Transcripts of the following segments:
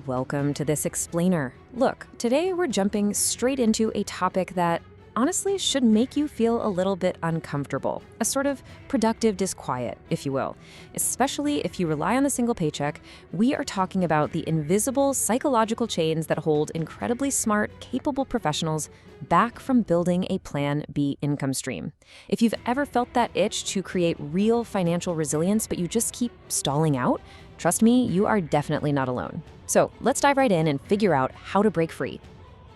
Welcome to this explainer. Look, today we're jumping straight into a topic that honestly should make you feel a little bit uncomfortable, a sort of productive disquiet, if you will. Especially if you rely on the single paycheck, we are talking about the invisible psychological chains that hold incredibly smart, capable professionals back from building a Plan B income stream. If you've ever felt that itch to create real financial resilience, but you just keep stalling out, trust me, you are definitely not alone. So let's dive right in and figure out how to break free.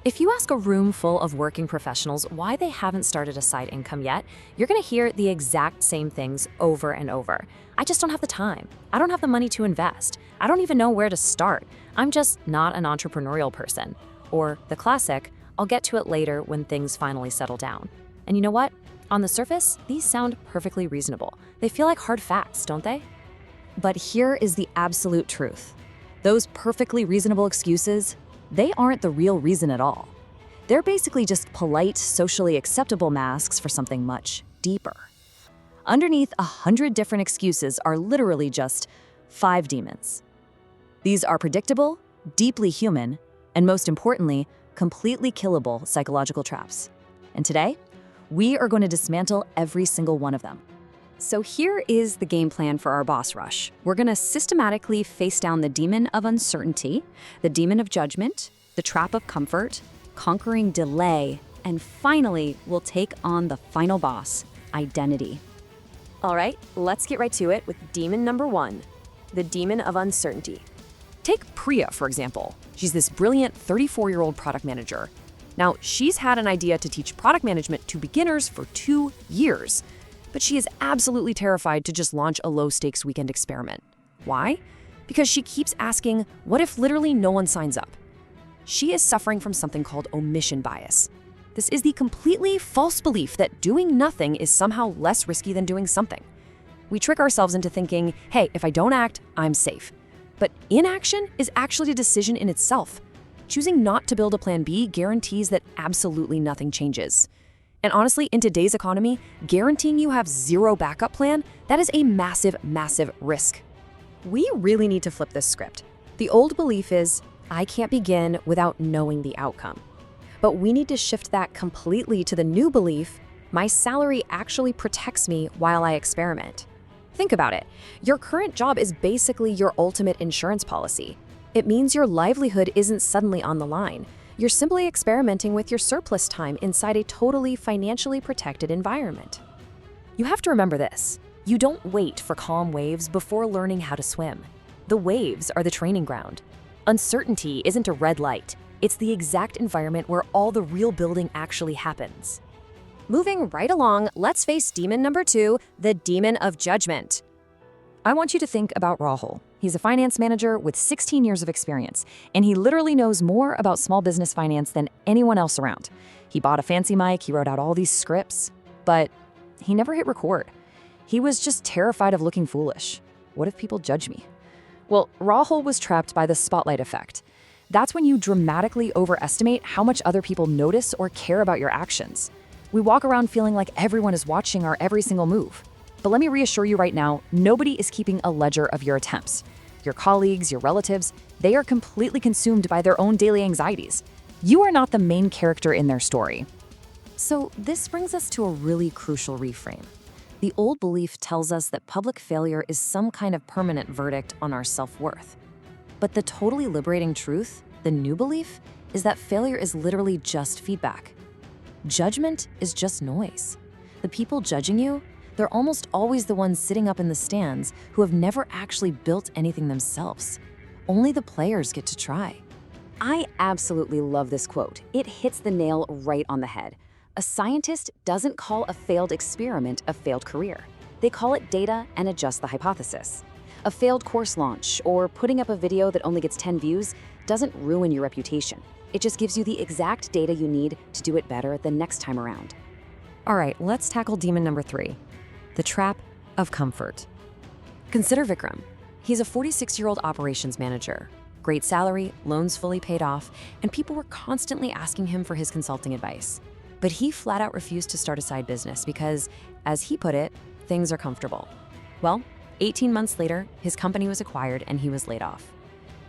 If you ask a room full of working professionals why they haven't started a side income yet, you're going to hear the exact same things over and over. I just don't have the time. I don't have the money to invest. I don't even know where to start. I'm just not an entrepreneurial person. Or the classic, I'll get to it later when things finally settle down. And you know what? On the surface, these sound perfectly reasonable. They feel like hard facts, don't they? But here is the absolute truth. Those perfectly reasonable excuses, they aren't the real reason at all. They're basically just polite, socially acceptable masks for something much deeper. Underneath 100 different excuses are literally just 5 demons. These are predictable, deeply human, and most importantly, completely killable psychological traps. And today, we are going to dismantle every single one of them. So here is the game plan for our boss rush. We're going to systematically face down the demon of uncertainty, the demon of judgment, the trap of comfort, conquering delay, and finally, we'll take on the final boss, identity. All right, let's get right to it with demon number 1, the demon of uncertainty. Take Priya, for example. She's this brilliant 34-year-old product manager. Now, she's had an idea to teach product management to beginners for 2 years. But she is absolutely terrified to just launch a low-stakes weekend experiment. Why? Because she keeps asking, what if literally no one signs up? She is suffering from something called omission bias. This is the completely false belief that doing nothing is somehow less risky than doing something. We trick ourselves into thinking, hey, if I don't act, I'm safe. But inaction is actually a decision in itself. Choosing not to build a plan B guarantees that absolutely nothing changes. And honestly, in today's economy, guaranteeing you have zero backup plan, that is a massive, massive risk. We really need to flip this script. The old belief is, I can't begin without knowing the outcome. But we need to shift that completely to the new belief, my salary actually protects me while I experiment. Think about it. Your current job is basically your ultimate insurance policy. It means your livelihood isn't suddenly on the line. You're simply experimenting with your surplus time inside a totally financially protected environment. You have to remember this. You don't wait for calm waves before learning how to swim. The waves are the training ground. Uncertainty isn't a red light. It's the exact environment where all the real building actually happens. Moving right along, let's face demon number 2, the demon of judgment. I want you to think about Rahul. He's a finance manager with 16 years of experience, and he literally knows more about small business finance than anyone else around. He bought a fancy mic, he wrote out all these scripts, but he never hit record. He was just terrified of looking foolish. What if people judge me? Well, Rahul was trapped by the spotlight effect. That's when you dramatically overestimate how much other people notice or care about your actions. We walk around feeling like everyone is watching our every single move. But let me reassure you right now, nobody is keeping a ledger of your attempts. Your colleagues, your relatives, they are completely consumed by their own daily anxieties. You are not the main character in their story. So this brings us to a really crucial reframe. The old belief tells us that public failure is some kind of permanent verdict on our self-worth. But the totally liberating truth, the new belief, is that failure is literally just feedback. Judgment is just noise. The people judging you, they're almost always the ones sitting up in the stands who have never actually built anything themselves. Only the players get to try. I absolutely love this quote. It hits the nail right on the head. A scientist doesn't call a failed experiment a failed career. They call it data and adjust the hypothesis. A failed course launch or putting up a video that only gets 10 views doesn't ruin your reputation. It just gives you the exact data you need to do it better the next time around. All right, let's tackle demon number 3. The trap of comfort. Consider Vikram. He's a 46-year-old operations manager. Great salary, loans fully paid off, and people were constantly asking him for his consulting advice. But he flat out refused to start a side business because, as he put it, things are comfortable. Well, 18 months later, his company was acquired and he was laid off.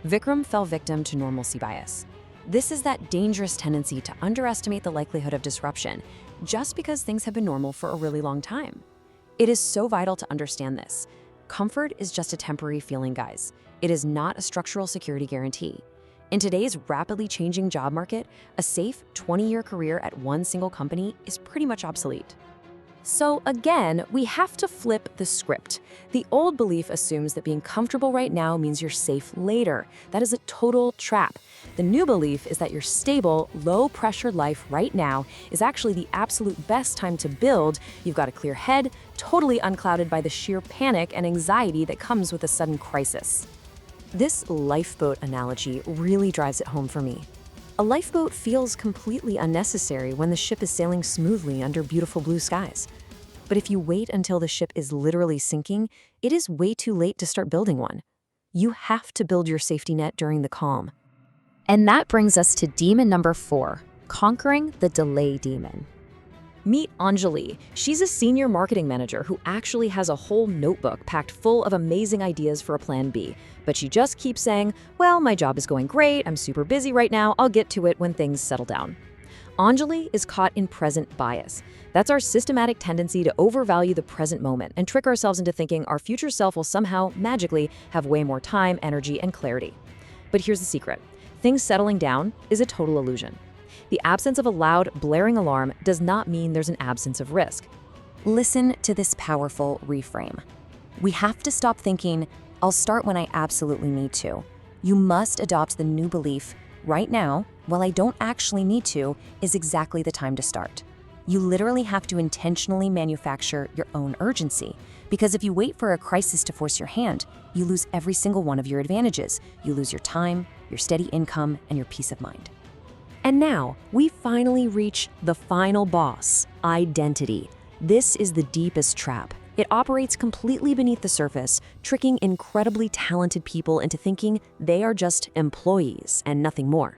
Vikram fell victim to normalcy bias. This is that dangerous tendency to underestimate the likelihood of disruption just because things have been normal for a really long time. It is so vital to understand this. Comfort is just a temporary feeling, guys. It is not a structural security guarantee. In today's rapidly changing job market, a safe 20-year career at one single company is pretty much obsolete. So again, we have to flip the script. The old belief assumes that being comfortable right now means you're safe later. That is a total trap. The new belief is that your stable, low-pressure life right now is actually the absolute best time to build. You've got a clear head, totally unclouded by the sheer panic and anxiety that comes with a sudden crisis. This lifeboat analogy really drives it home for me. A lifeboat feels completely unnecessary when the ship is sailing smoothly under beautiful blue skies. But if you wait until the ship is literally sinking, it is way too late to start building one. You have to build your safety net during the calm. And that brings us to demon number 4, conquering the delay demon. Meet Anjali. She's a senior marketing manager who actually has a whole notebook packed full of amazing ideas for a plan B. But she just keeps saying, well, my job is going great, I'm super busy right now, I'll get to it when things settle down. Anjali is caught in present bias. That's our systematic tendency to overvalue the present moment and trick ourselves into thinking our future self will somehow, magically, have way more time, energy, and clarity. But here's the secret. Things settling down is a total illusion. The absence of a loud, blaring alarm does not mean there's an absence of risk. Listen to this powerful reframe. We have to stop thinking, I'll start when I absolutely need to. You must adopt the new belief, right now, while I don't actually need to, is exactly the time to start. You literally have to intentionally manufacture your own urgency, because if you wait for a crisis to force your hand, you lose every single one of your advantages. You lose your time, your steady income, and your peace of mind. And now, we finally reach the final boss, identity. This is the deepest trap. It operates completely beneath the surface, tricking incredibly talented people into thinking they are just employees and nothing more.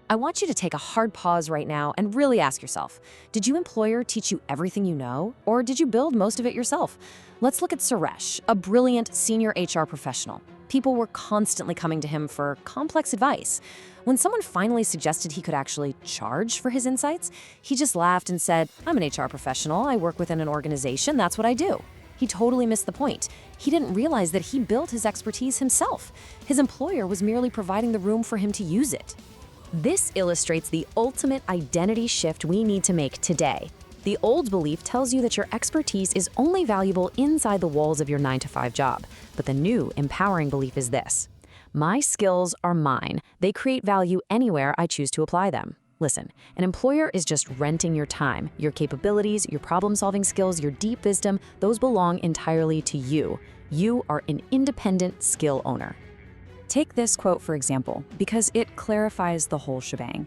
I want you to take a hard pause right now and really ask yourself, did your employer teach you everything you know, or did you build most of it yourself? Let's look at Suresh, a brilliant senior HR professional. People were constantly coming to him for complex advice. When someone finally suggested he could actually charge for his insights, he just laughed and said, I'm an HR professional, I work within an organization, that's what I do. He totally missed the point. He didn't realize that he built his expertise himself. His employer was merely providing the room for him to use it. This illustrates the ultimate identity shift we need to make today. The old belief tells you that your expertise is only valuable inside the walls of your 9-to-5 job, but the new, empowering belief is this. My skills are mine. They create value anywhere I choose to apply them. Listen, an employer is just renting your time. Your capabilities, your problem-solving skills, your deep wisdom, those belong entirely to you. You are an independent skill owner. Take this quote, for example, because it clarifies the whole shebang.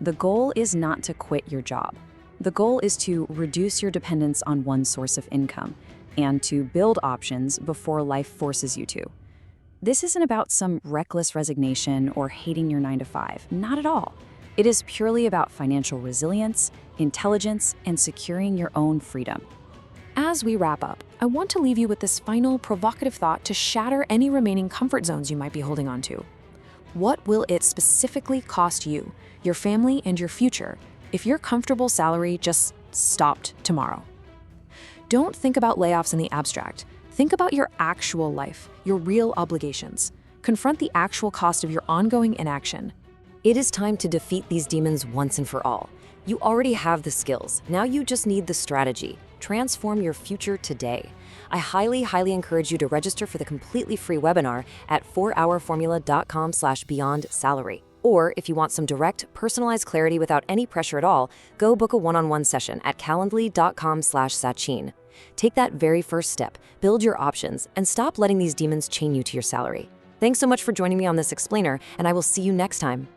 The goal is not to quit your job. The goal is to reduce your dependence on one source of income and to build options before life forces you to. This isn't about some reckless resignation or hating your 9-to-5, not at all. It is purely about financial resilience, intelligence, and securing your own freedom. As we wrap up, I want to leave you with this final provocative thought to shatter any remaining comfort zones you might be holding on to. What will it specifically cost you, your family, and your future if your comfortable salary just stopped tomorrow? Don't think about layoffs in the abstract. Think about your actual life, your real obligations. Confront the actual cost of your ongoing inaction. It is time to defeat these demons once and for all. You already have the skills. Now you just need the strategy. Transform your future today. I highly encourage you to register for the completely free webinar at 4hourformula.com/beyondsalary. Or if you want some direct, personalized clarity without any pressure at all, go book a one-on-one session at calendly.com/Sachin. Take that very first step, build your options, and stop letting these demons chain you to your salary. Thanks so much for joining me on this explainer, and I will see you next time.